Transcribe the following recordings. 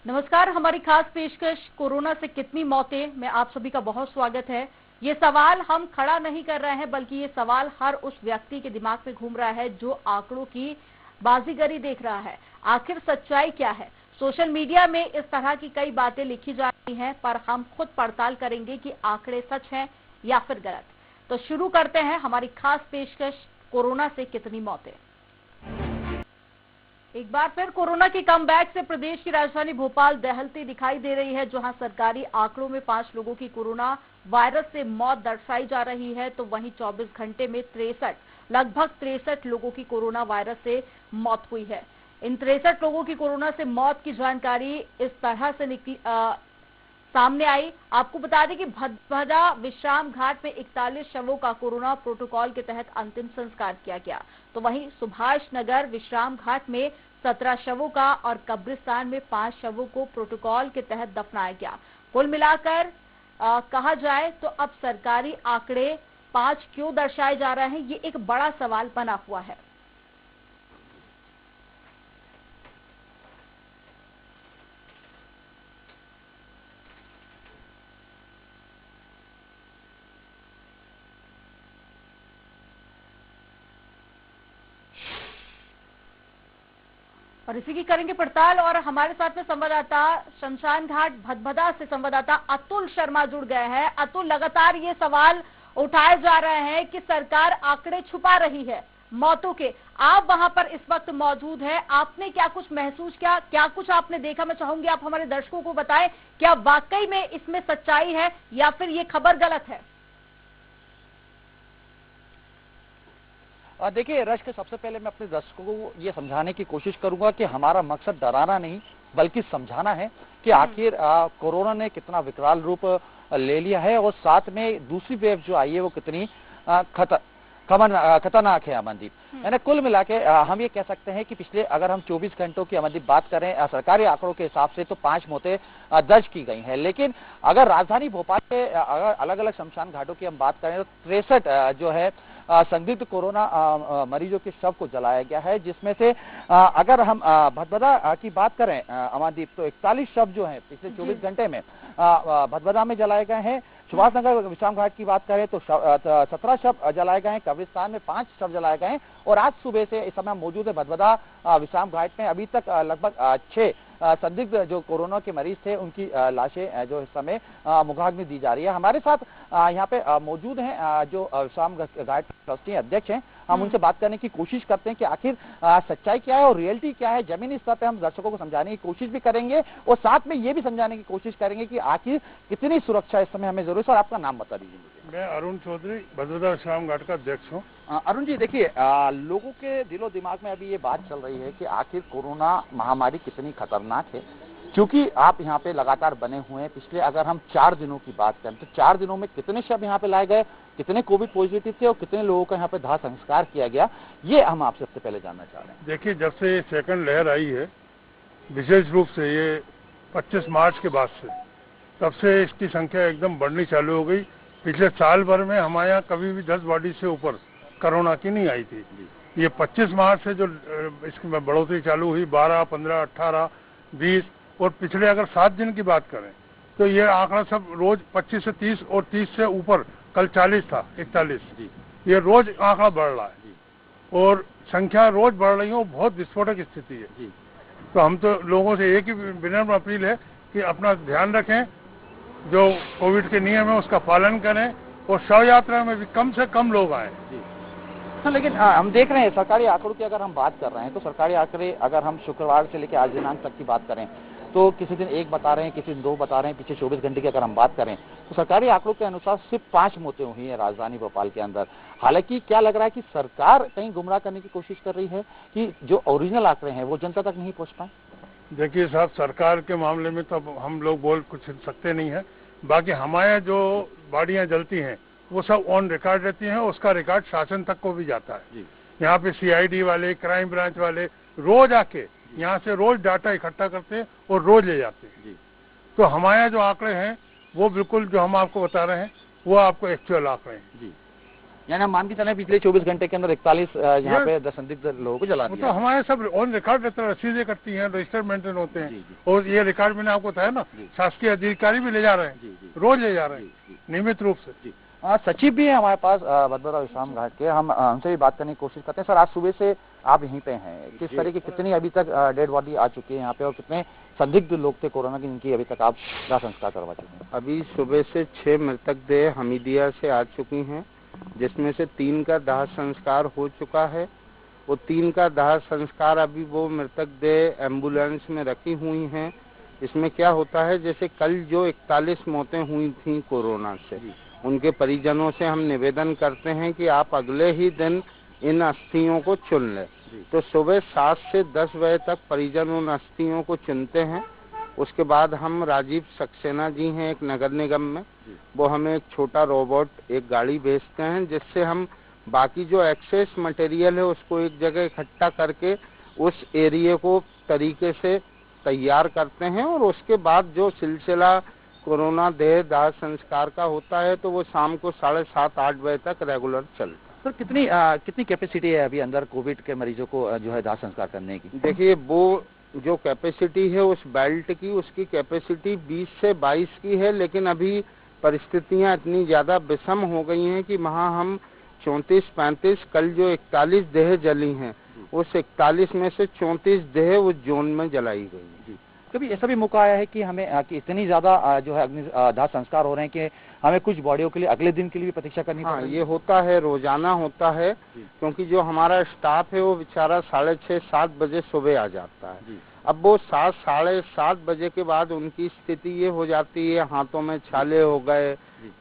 नमस्कार, हमारी खास पेशकश कोरोना से कितनी मौतें में आप सभी का बहुत स्वागत है। ये सवाल हम खड़ा नहीं कर रहे हैं, बल्कि ये सवाल हर उस व्यक्ति के दिमाग में घूम रहा है जो आंकड़ों की बाजीगरी देख रहा है। आखिर सच्चाई क्या है? सोशल मीडिया में इस तरह की कई बातें लिखी जा रही हैं, पर हम खुद पड़ताल करेंगे कि आंकड़े सच हैं या फिर गलत। तो शुरू करते हैं हमारी खास पेशकश, कोरोना से कितनी मौतें। एक बार फिर कोरोना के कमबैक से प्रदेश की राजधानी भोपाल दहलती दिखाई दे रही है। जहां सरकारी आंकड़ों में 5 लोगों की कोरोना वायरस से मौत दर्शाई जा रही है, तो वहीं 24 घंटे में लगभग 63 लोगों की कोरोना वायरस से मौत हुई है। इन 63 लोगों की कोरोना से मौत की जानकारी इस तरह से सामने आई। आपको बता दें कि भदभदा विश्राम घाट में 41 शवों का कोरोना प्रोटोकॉल के तहत अंतिम संस्कार किया गया, तो वहीं सुभाष नगर विश्राम घाट में 17 शवों का और कब्रिस्तान में 5 शवों को प्रोटोकॉल के तहत दफनाया गया। कुल मिलाकर कहा जाए तो अब सरकारी आंकड़े 5 क्यों दर्शाए जा रहे हैं, ये एक बड़ा सवाल बना हुआ है। और इसी की करेंगे पड़ताल। और हमारे साथ में संवाददाता शमशान घाट भदभदा से संवाददाता अतुल शर्मा जुड़ गए हैं। अतुल, लगातार ये सवाल उठाए जा रहे हैं कि सरकार आंकड़े छुपा रही है मौतों के। आप वहां पर इस वक्त मौजूद हैं, आपने क्या कुछ महसूस किया, क्या कुछ आपने देखा? मैं चाहूंगी आप हमारे दर्शकों को बताएं, क्या वाकई में इसमें सच्चाई है या फिर ये खबर गलत है? देखिए रश्क, सबसे पहले मैं अपने दर्शकों को ये समझाने की कोशिश करूंगा कि हमारा मकसद डराना नहीं बल्कि समझाना है कि आखिर कोरोना ने कितना विकराल रूप ले लिया है और साथ में दूसरी वेव जो आई है वो कितनी खतरनाक है। अमनदीप, यानी कुल मिला के हम ये कह सकते हैं कि पिछले अगर हम 24 घंटों की अमनदीप बात करें सरकारी आंकड़ों के हिसाब से तो 5 मौतें दर्ज की गई हैं। लेकिन अगर राजधानी भोपाल के अगर अलग अलग शमशान घाटों की हम बात करें तो 63 जो है संदिग्ध कोरोना मरीजों के शव को जलाया गया है, जिसमें से अगर हम भदभदा की बात करें अमनदीप तो 41 शव जो है पिछले 24 घंटे में भदभदा में जलाए गए हैं। सुभाष नगर विश्राम घाट की बात करें तो 17 शव जलाए गए हैं, कब्रिस्तान में 5 शव जलाए गए हैं और आज सुबह से इस समय मौजूद है भदभदा विश्राम घाट में अभी तक लगभग 6 संदिग्ध जो कोरोना के मरीज थे उनकी लाशें जो इस समय मुगाग में दी जा रही है। हमारे साथ यहाँ पे मौजूद हैं जो विश्राम घाट ट्रस्टी अध्यक्ष हैं, हम उनसे बात करने की कोशिश करते हैं कि आखिर सच्चाई क्या है और रियलिटी क्या है। जमीनी स्तर पे हम दर्शकों को समझाने की कोशिश भी करेंगे और साथ में ये भी समझाने की कोशिश करेंगे कि आखिर कितनी सुरक्षा इस समय हमें जरूरत है। और आपका नाम बता दीजिए मुझे। मैं अरुण चौधरी भदभदा विश्राम घाट का अध्यक्ष हूँ। अरुण जी, देखिए लोगों के दिलो दिमाग में अभी ये बात चल रही है कि आखिर कोरोना महामारी कितनी खतरनाक है, क्योंकि आप यहाँ पे लगातार बने हुए हैं। पिछले अगर हम 4 दिनों की बात करें तो 4 दिनों में कितने शव यहाँ पे लाए गए, कितने कोविड पॉजिटिव थे और कितने लोगों का यहाँ पे दाह संस्कार किया गया, ये हम आपसे सबसे पहले जानना चाह रहे हैं। देखिए, जब से सेकंड लहर आई है विशेष रूप से ये 25 मार्च के बाद से, तब से इसकी संख्या एकदम बढ़नी चालू हो गई। पिछले साल भर में हमारे यहाँ कभी भी 10 बॉडी से ऊपर कोरोना की नहीं आई थी। ये 25 मार्च से जो इसकी बढ़ोतरी चालू हुई, 12, 15, 18, 20 और पिछले अगर 7 दिन की बात करें तो ये आंकड़ा सब रोज 25 से 30 और 30 से ऊपर, कल 40 था, 41, ये रोज आंकड़ा बढ़ रहा है और संख्या रोज बढ़ रही है और बहुत विस्फोटक स्थिति है। तो हम तो लोगों से एक ही विनम्र अपील है कि अपना ध्यान रखें, जो कोविड के नियम है उसका पालन करें और शव यात्रा में भी कम से कम लोग आए। तो लेकिन हम देख रहे हैं सरकारी आंकड़ों की अगर हम बात कर रहे हैं तो सरकारी आंकड़े अगर हम शुक्रवार से लेकर आज दिनांक तक की बात करें तो किसी दिन 1 बता रहे हैं, किसी दिन 2 बता रहे हैं। पिछले 24 घंटे की अगर हम बात करें तो सरकारी आंकड़ों के अनुसार सिर्फ 5 मौतें हुई हैं राजधानी भोपाल के अंदर। हालांकि क्या लग रहा है कि सरकार कहीं गुमराह करने की कोशिश कर रही है कि जो ओरिजिनल आंकड़े हैं वो जनता तक नहीं पहुंच पाए? देखिए साहब, सरकार के मामले में तो हम लोग बोल कुछ सकते नहीं है। बाकी हमारे जो बाड़ियां जलती हैं वो सब ऑन रिकॉर्ड रहती हैं, उसका रिकॉर्ड शासन तक को भी जाता है। यहाँ पे CID वाले, क्राइम ब्रांच वाले रोज आके यहाँ से रोज डाटा इकट्ठा करते हैं और रोज ले जाते हैं। तो हमारे जो आंकड़े हैं वो बिल्कुल जो हम आपको बता रहे हैं वो आपको एक्चुअल आंकड़े हैं। यानी हम मान के चले पिछले 24 घंटे के अंदर 41 यहाँ पे संदिग्ध लोगों को जला दिया। तो हमारे सब ऑन रिकॉर्ड रहता है, रसीदें कटती हैं, रजिस्टर मेंटेन होते हैं, और ये रिकॉर्ड मैंने आपको बताया ना, शासकीय अधिकारी भी ले जा रहे हैं, रोज ले जा रहे हैं नियमित रूप से। सचिव भी है हमारे पास भदभदा विश्राम घाट के, हम उनसे भी बात करने की कोशिश करते हैं। सर, आज सुबह से आप यहीं पे हैं, किस तरह की कितनी अभी तक डेड बॉडी आ चुकी है यहाँ पे और कितने संदिग्ध लोग थे कोरोना की जिनकी अभी तक आप दाह संस्कार करवा चुके हैं? अभी सुबह से 6 मृतक देह हमीदिया से आ चुकी हैं, जिसमें से 3 का दाह संस्कार हो चुका है। वो 3 का दाह संस्कार अभी वो मृतक देह एम्बुलेंस में रखी हुई हैं। इसमें क्या होता है, जैसे कल जो 41 मौतें हुई थी कोरोना से, उनके परिजनों से हम निवेदन करते हैं कि आप अगले ही दिन इन अस्थियों को चुन लें। तो सुबह 7 से 10 बजे तक परिजन उन अस्थियों को चुनते हैं। उसके बाद हम राजीव सक्सेना जी हैं एक नगर निगम में, वो हमें एक छोटा रोबोट, एक गाड़ी भेजते हैं, जिससे हम बाकी जो एक्सेस मटेरियल है उसको एक जगह इकट्ठा करके उस एरिया को तरीके से तैयार करते हैं। और उसके बाद जो सिलसिला कोरोना देह दाह संस्कार का होता है तो वो शाम को 7:30-8 बजे तक रेगुलर चलता है। सर, कितनी कैपेसिटी है अभी अंदर कोविड के मरीजों को जो है दाह संस्कार करने की? देखिए, वो जो कैपेसिटी है उस बेल्ट की, उसकी कैपेसिटी 20 से 22 की है, लेकिन अभी परिस्थितियां इतनी ज्यादा विषम हो गई हैं कि वहाँ हम 34-35, कल जो 41 देह जली हैं, उस 41 में से 34 देह उस जोन में जलाई गई। कभी ऐसा भी मौका आया है कि हमें कि इतनी ज्यादा जो है अग्नि दाह संस्कार हो रहे हैं कि हमें कुछ बॉडियों के लिए अगले दिन के लिए भी प्रतीक्षा करनी पड़ रही है? ये होता है, रोजाना होता है, क्योंकि जो हमारा स्टाफ है वो बेचारा 6:30-7 बजे सुबह आ जाता है। अब वो 7-7:30 बजे के बाद उनकी स्थिति ये हो जाती है, हाथों में छाले हो गए,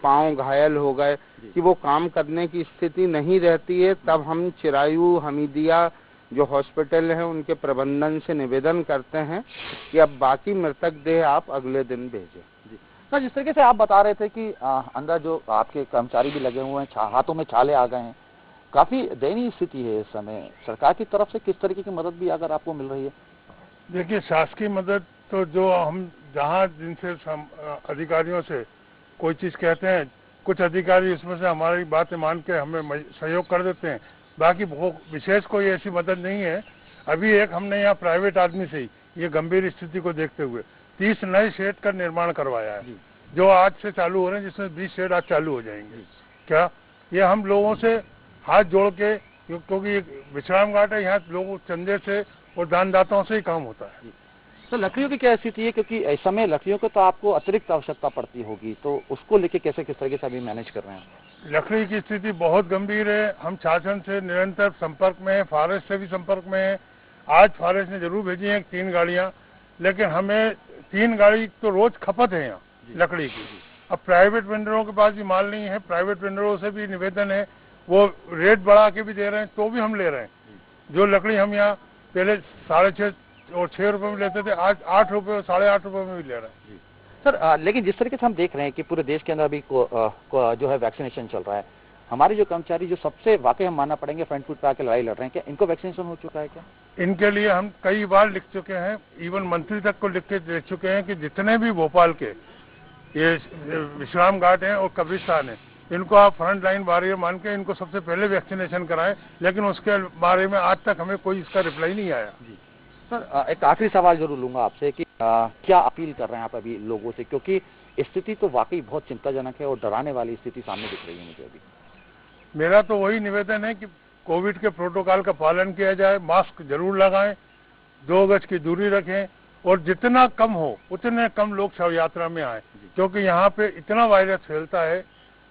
पांव घायल हो गए, कि वो काम करने की स्थिति नहीं रहती है। तब हम चिरायू हमीदिया जो हॉस्पिटल है उनके प्रबंधन से निवेदन करते हैं कि अब बाकी मृतक देह आप अगले दिन भेजें। सर, जिस तरीके से आप बता रहे थे कि अंदर जो आपके कर्मचारी भी लगे हुए हैं, हाथों में छाले आ गए हैं, काफी दयनीय स्थिति है इस समय। सरकार की तरफ से किस तरीके की मदद भी अगर आपको मिल रही है? देखिए, शासकीय मदद तो जो हम जहाँ जिनसे अधिकारियों से कोई चीज कहते हैं, कुछ अधिकारी इसमें से हमारी बातें मान के हमें सहयोग कर देते हैं, बाकी विशेष कोई ऐसी मदद नहीं है। अभी एक हमने यहाँ प्राइवेट आदमी से ही ये गंभीर स्थिति को देखते हुए 30 नए शेड का निर्माण करवाया है, जो आज से चालू हो रहे हैं, जिसमें 20 शेड आज चालू हो जाएंगे। क्या ये हम लोगों से हाथ जोड़ के, क्योंकि विश्राम घाट है, यहाँ लोगों चंदे से और दानदाताओं से ही काम होता है। तो लकड़ियों की क्या स्थिति है, क्योंकि इस समय लकड़ियों को तो आपको अतिरिक्त आवश्यकता पड़ती होगी, तो उसको लेके किस तरीके से अभी मैनेज कर रहे हैं? लकड़ी की स्थिति बहुत गंभीर है। हम शासन से निरंतर संपर्क में है, फॉरेस्ट से भी संपर्क में है। आज फॉरेस्ट ने जरूर भेजी है 3 गाड़ियां, लेकिन हमें 3 गाड़ी तो रोज खपत है यहाँ लकड़ी की। अब प्राइवेट वेंडरों के पास भी माल नहीं है, प्राइवेट वेंडरों से भी निवेदन है, वो रेट बढ़ा के भी दे रहे हैं, तो भी हम ले रहे हैं। जो लकड़ी हम यहाँ पहले 6.5 और 6 रुपए में लेते थे, आज 8 रुपए और 8.5 रुपए में भी ले रहे हैं। सर, लेकिन जिस तरीके से हम देख रहे हैं कि पूरे देश के अंदर अभी जो है वैक्सीनेशन चल रहा है, हमारे जो कर्मचारी जो सबसे वाकई हम मानना पड़ेंगे फ्रंट फुट पे आके लड़ाई लड़ रहे हैं, क्या इनको वैक्सीनेशन हो चुका है? क्या इनके लिए हम कई बार लिख चुके हैं, इवन मंत्री तक को लिख के दे चुके हैं कि जितने भी भोपाल के ये विश्राम घाट हैं और कब्रिस्तान है, इनको आप फ्रंट लाइन वॉरियर मान के इनको सबसे पहले वैक्सीनेशन कराएं। लेकिन उसके बारे में आज तक हमें कोई इसका रिप्लाई नहीं आया। सर, एक आखिरी सवाल जरूर लूंगा आपसे कि क्या अपील कर रहे हैं आप अभी लोगों से, क्योंकि स्थिति तो वाकई बहुत चिंताजनक है और डराने वाली स्थिति सामने दिख रही है मुझे अभी। मेरा तो वही निवेदन है कि कोविड के प्रोटोकॉल का पालन किया जाए, मास्क जरूर लगाएं, 2 गज की दूरी रखें, और जितना कम हो उतने कम लोग शव यात्रा में आए, क्योंकि यहाँ पे इतना वायरस फैलता है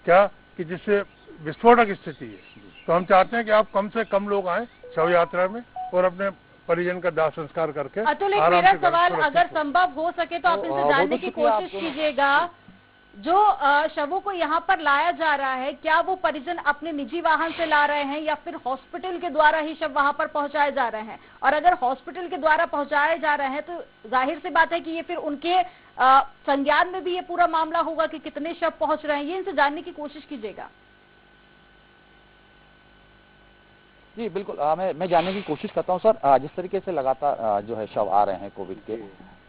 क्या कि जिससे विस्फोटक स्थिति है। तो हम चाहते हैं कि आप कम से कम लोग आए शव यात्रा में और अपने परिजन का दाह संस्कार करके। अतुल, मेरा सवाल अगर संभव हो सके तो आप इनसे जानने की कोशिश कीजिएगा, जो शवों को यहाँ पर लाया जा रहा है, क्या वो परिजन अपने निजी वाहन से ला रहे हैं या फिर हॉस्पिटल के द्वारा ही शव वहाँ पर पहुँचाए जा रहे हैं? और अगर हॉस्पिटल के द्वारा पहुँचाए जा रहे हैं तो जाहिर सी बात है कि ये फिर उनके संज्ञान में भी ये पूरा मामला होगा कि कितने शव पहुँच रहे हैं। ये इनसे जानने की कोशिश कीजिएगा। जी बिल्कुल, मैं जानने की कोशिश करता हूँ। सर, जिस तरीके से लगातार जो है शव आ रहे हैं कोविड के,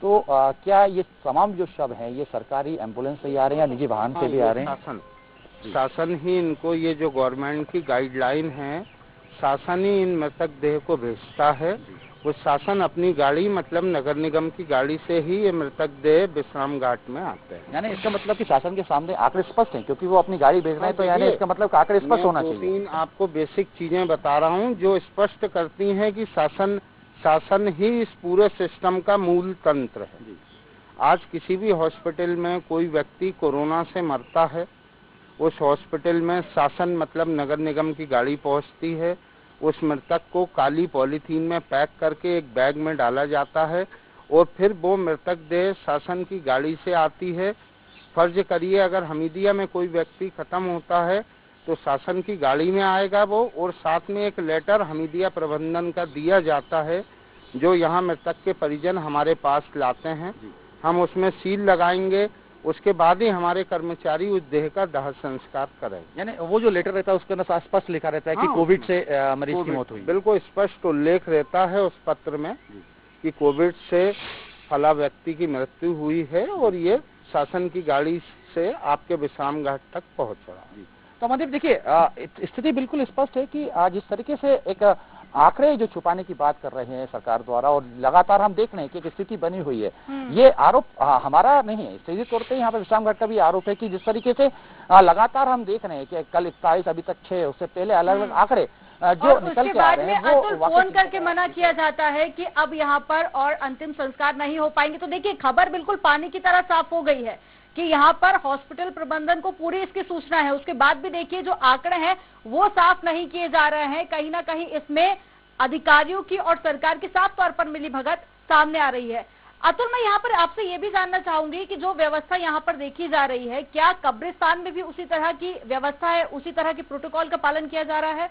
तो क्या ये तमाम जो शव हैं ये सरकारी एम्बुलेंस से ही आ रहे हैं या निजी वाहन से भी आ रहे हैं? शासन ही इनको, ये जो गवर्नमेंट की गाइडलाइन है, शासन ही इन मृतक देह को भेजता है। वो शासन अपनी गाड़ी, मतलब नगर निगम की गाड़ी से ही ये मृतक देह विश्राम घाट में आते हैं। यानी इसका मतलब कि शासन के सामने आंकड़े स्पष्ट हैं, क्योंकि वो अपनी गाड़ी भेज रहे हैं, तो यानी इसका मतलब आंकड़े स्पष्ट होना चाहिए। तीन आपको बेसिक चीजें बता रहा हूँ जो स्पष्ट करती हैं कि शासन ही इस पूरे सिस्टम का मूल तंत्र है। आज किसी भी हॉस्पिटल में कोई व्यक्ति कोरोना से मरता है, उस हॉस्पिटल में शासन मतलब नगर निगम की गाड़ी पहुंचती है, उस मृतक को काली पॉलीथीन में पैक करके एक बैग में डाला जाता है और फिर वो मृतक देह शासन की गाड़ी से आती है। फर्ज करिए अगर हमीदिया में कोई व्यक्ति खत्म होता है तो शासन की गाड़ी में आएगा वो, और साथ में एक लेटर हमीदिया प्रबंधन का दिया जाता है जो यहाँ मृतक के परिजन हमारे पास लाते हैं। हम उसमें सील लगाएंगे, उसके बाद ही हमारे कर्मचारी उस देह का दाह संस्कार करेंगे। यानी वो जो लेटर रहता है उसके अंदर स्पष्ट लिखा रहता है कि कोविड से मरीज की मौत हुई। बिल्कुल स्पष्ट उल्लेख रहता है उस पत्र में कि कोविड से फला व्यक्ति की मृत्यु हुई है और ये शासन की गाड़ी से आपके विश्राम घाट तक पहुंच रहा है। तो अमनदीप देखिए, स्थिति बिल्कुल स्पष्ट है कि जिस तरीके से एक आंकड़े जो छुपाने की बात कर रहे हैं सरकार द्वारा, और लगातार हम देख रहे हैं कि एक स्थिति बनी हुई है। ये आरोप हमारा नहीं है, सीधे तौर पे यहाँ पे विश्राम घाट का भी आरोप है कि जिस तरीके से लगातार हम देख रहे हैं कि कल 27, अभी तक 6, उससे पहले अलग अलग आंकड़े जो निकल के आ रहे हैं, वो फोन करके मना किया जाता है कि अब यहाँ पर और अंतिम संस्कार नहीं हो पाएंगे। तो देखिए, खबर बिल्कुल पानी की तरह साफ हो गई है कि यहाँ पर हॉस्पिटल प्रबंधन को पूरी इसकी सूचना है। उसके बाद भी देखिए जो आंकड़े हैं वो साफ नहीं किए जा रहे हैं। कहीं ना कहीं इसमें अधिकारियों की और सरकार की साफ तौर पर मिलीभगत सामने आ रही है। अतुल, मैं यहाँ पर आपसे ये भी जानना चाहूंगी कि जो व्यवस्था यहाँ पर देखी जा रही है, क्या कब्रिस्तान में भी उसी तरह की व्यवस्था है, उसी तरह के प्रोटोकॉल का पालन किया जा रहा है?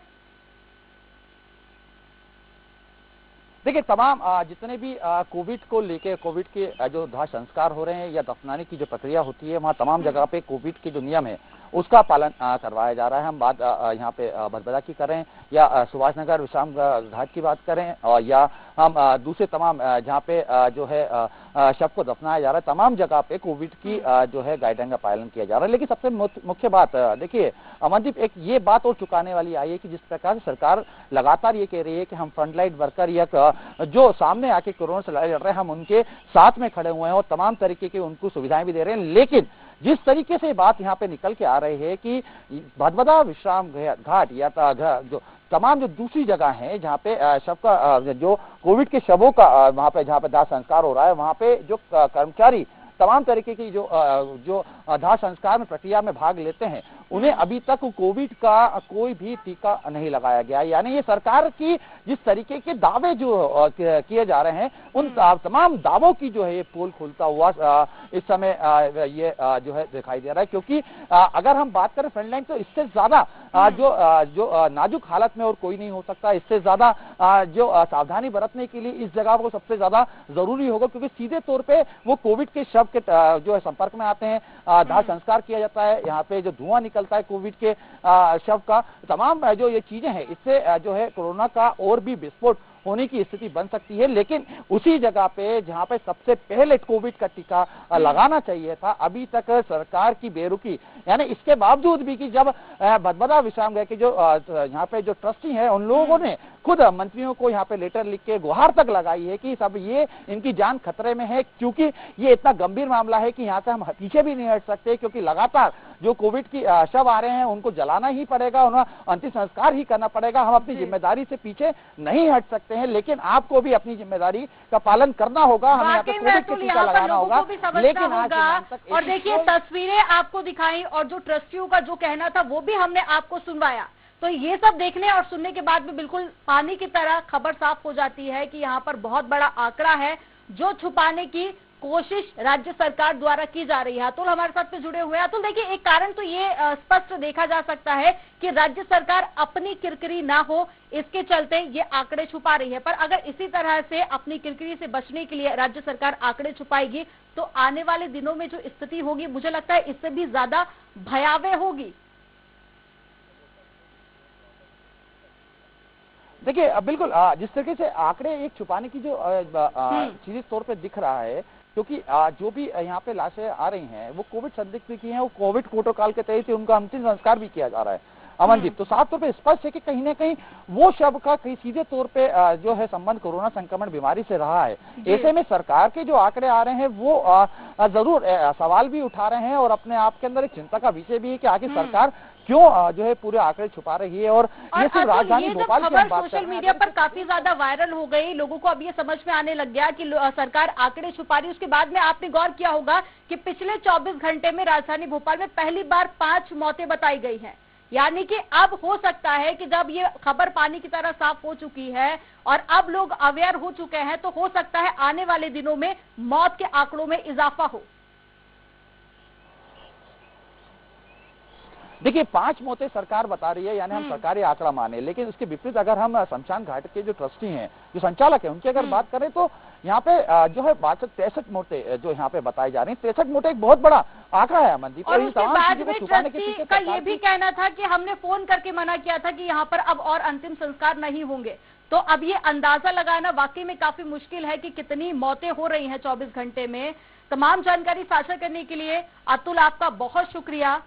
देखिए, तमाम जितने भी कोविड को लेके, कोविड के जो दाह संस्कार हो रहे हैं या दफनाने की जो प्रक्रिया होती है, वहाँ तमाम जगह पे कोविड के जो नियम है उसका पालन करवाया जा रहा है। हम बात यहाँ पे भदभदा की करें या सुभाष नगर विश्राम घाट की बात करें, और या हम दूसरे तमाम जहाँ पे जो है शव को दफनाया जा रहा है, तमाम जगह पे कोविड की जो है गाइडलाइन का पालन किया जा रहा है। लेकिन सबसे मुख्य बात देखिए अमनदीप, एक ये बात और चुकाने वाली आई है कि जिस प्रकार से सरकार लगातार ये कह रही है कि हम फ्रंटलाइन वर्कर या जो सामने आके कोरोना से लड़ रहे हैं, हम उनके साथ में खड़े हुए हैं और तमाम तरीके की उनको सुविधाएं भी दे रहे हैं। लेकिन जिस तरीके से बात यहाँ पे निकल के आ रही है कि भदभदा विश्राम घाट या जो तमाम जो दूसरी जगह है जहाँ पे शव का जो कोविड के शवों का वहाँ पे जहाँ पे दाह संस्कार हो रहा है, वहाँ पे जो कर्मचारी तमाम तरीके की जो दाह संस्कार में प्रक्रिया में भाग लेते हैं, उन्हें अभी तक कोविड का कोई भी टीका नहीं लगाया गया। यानी ये सरकार की जिस तरीके के दावे जो किए जा रहे हैं, उन तमाम दावों की जो है ये पोल खुलता हुआ इस समय ये जो है दिखाई दे रहा है। क्योंकि अगर हम बात करें फ्रंटलाइन, तो इससे ज्यादा जो नाजुक हालत में और कोई नहीं हो सकता। इससे ज्यादा जो सावधानी बरतने के लिए इस जगह को सबसे ज्यादा जरूरी होगा, क्योंकि सीधे तौर पे वो कोविड के शव के जो है संपर्क में आते हैं, दाह संस्कार किया जाता है, यहाँ पे जो धुआं निकलता है कोविड के शव का, तमाम जो ये चीजें हैं, इससे जो है कोरोना का और भी विस्फोट होने की स्थिति बन सकती है। लेकिन उसी जगह पे जहां पे सबसे पहले कोविड का टीका लगाना चाहिए था, अभी तक सरकार की बेरुखी, यानी इसके बावजूद भी कि जब भदभदा विश्राम गृह के जो यहाँ पे जो ट्रस्टी हैं, उन लोगों ने खुद मंत्रियों को यहाँ पे लेटर लिख के गुहार तक लगाई है कि सब ये इनकी जान खतरे में है, क्योंकि ये इतना गंभीर मामला है कि यहाँ से हम पीछे भी नहीं हट सकते, क्योंकि लगातार जो कोविड की शव आ रहे हैं उनको जलाना ही पड़ेगा, उन्हें अंतिम संस्कार ही करना पड़ेगा। हम अपनी जिम्मेदारी से पीछे नहीं हट सकते हैं, लेकिन आपको भी अपनी जिम्मेदारी का पालन करना होगा, हमें यहाँ पे कोविड का टीका लगाना होगा। लेकिन और देखिए तस्वीरें आपको दिखाई और जो ट्रस्टियों का जो कहना था वो भी हमने आपको सुनवाया। तो ये सब देखने और सुनने के बाद भी बिल्कुल पानी की तरह खबर साफ हो जाती है कि यहाँ पर बहुत बड़ा आंकड़ा है जो छुपाने की कोशिश राज्य सरकार द्वारा की जा रही है। अतुल हमारे साथ पे जुड़े हुए हैं। अतुल, देखिए एक कारण तो ये स्पष्ट देखा जा सकता है कि राज्य सरकार अपनी किरकिरी ना हो, इसके चलते ये आंकड़े छुपा रही है। पर अगर इसी तरह से अपनी किरकिरी से बचने के लिए राज्य सरकार आंकड़े छुपाएगी तो आने वाले दिनों में जो स्थिति होगी, मुझे लगता है इससे भी ज्यादा भयावह होगी। देखिए बिल्कुल जिस तरीके से आंकड़े एक छुपाने की जो सीधे तौर पे दिख रहा है, क्योंकि जो भी यहाँ पे लाशें आ रही हैं वो कोविड संदिग्ध की हैं, वो कोविड प्रोटोकॉल के तहत उनका अंतिम संस्कार भी किया जा रहा है अमनदीप। तो साफ तौर पे स्पष्ट है कि कहीं ना कहीं वो शव का कहीं सीधे तौर पे जो है संबंध कोरोना संक्रमण बीमारी से रहा है। ऐसे में सरकार के जो आंकड़े आ रहे हैं वो जरूर सवाल भी उठा रहे हैं और अपने आप के अंदर एक चिंता का विषय भी है कि आखिर सरकार क्यों जो है पूरे आंकड़े छुपा रही है। और ये सिर्फ राजधानी भोपाल की बात सोशल मीडिया पर काफी ज्यादा वायरल हो गई, लोगों को अब ये समझ में आने लग गया कि सरकार आंकड़े छुपा रही है। उसके बाद में आपने गौर किया होगा कि पिछले 24 घंटे में राजधानी भोपाल में पहली बार 5 मौतें बताई गई हैं। यानी कि अब हो सकता है कि जब ये खबर पानी की तरह साफ हो चुकी है और अब लोग अवेयर हो चुके हैं, तो हो सकता है आने वाले दिनों में मौत के आंकड़ों में इजाफा हो। देखिए 5 मौतें सरकार बता रही है, यानी हम सरकारी आंकड़ा माने, लेकिन उसके विपरीत अगर हम शमशान घाट के जो ट्रस्टी हैं, जो संचालक हैं, उनकी अगर बात करें तो यहाँ पे जो है 63 मौतें जो यहाँ पे बताई जा रही हैं। 63 मौतें एक बहुत बड़ा आंकड़ा है अमनदीप। और उसके बाद में ट्रस्टी का ये भी कहना था कि हमने फोन करके मना किया था कि यहाँ पर अब और अंतिम संस्कार नहीं होंगे। तो अब ये अंदाजा लगाना वाकई में काफी मुश्किल है कि कितनी मौतें हो रही हैं 24 घंटे में। तमाम जानकारी साझा करने के लिए अतुल आपका बहुत शुक्रिया।